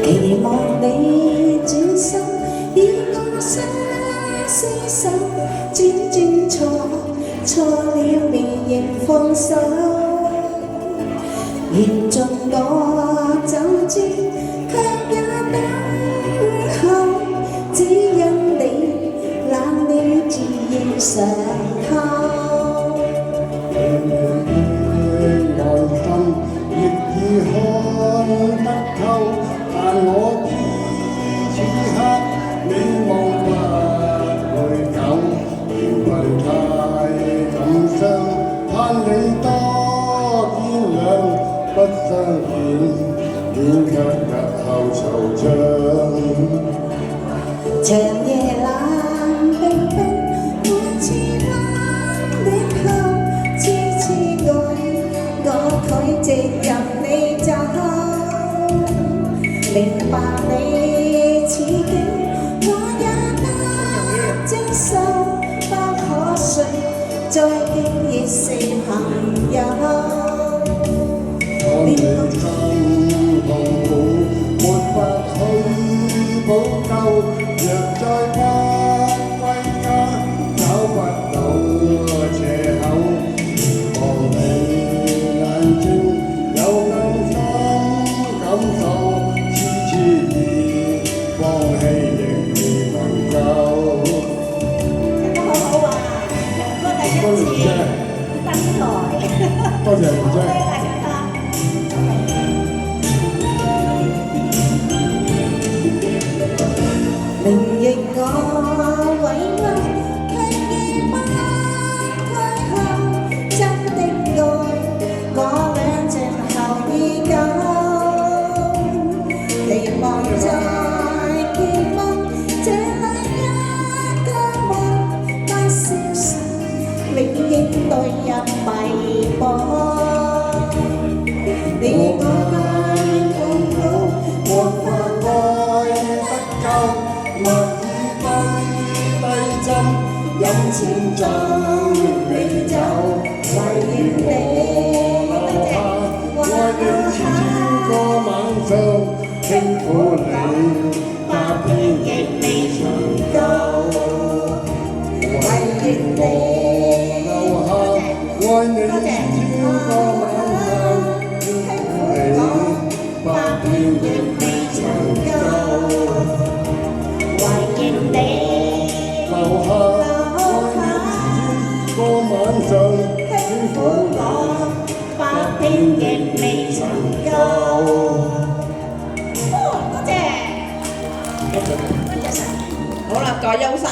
期望你轉身，以我雙廝守，轉錯了未仍放手，嚴重我走轉，卻也等候，只因你冷了自認常候。內心亦已看得透，但我知此刻你望不會久，緣分太感傷，盼你多見諒，不相見，免卻日後惆悵。長夜冷冰冰，每次冷的後，痴愛，我拒絕任你走。明白你此境，我也不接受，不可信，再經已是朋友。當你心痛苦，沒法去補救，若再不歸家，找不到藉口。望你眼睛有更深感受，痴意放棄亦未能夠。唱得好好啊！唱歌第一次登台，多謝蓮姐。明認我委屈，卻已不退後。真的愛，我倆靜候已久。期望再見夢，這裏一個夢不消失，永遠墮入迷惘。你我間痛苦，沒法愛得夠。蜜意低斟，飲千樽美酒，為了你留下，愛你千個晚上，輕撫你百遍亦未曾夠。為了你留下，愛你千個晚上，輕撫你百遍亦未曾夠。為你留下，個晚上輕撫我，百遍亦未曾夠。多謝，多謝神。好啦，再休息。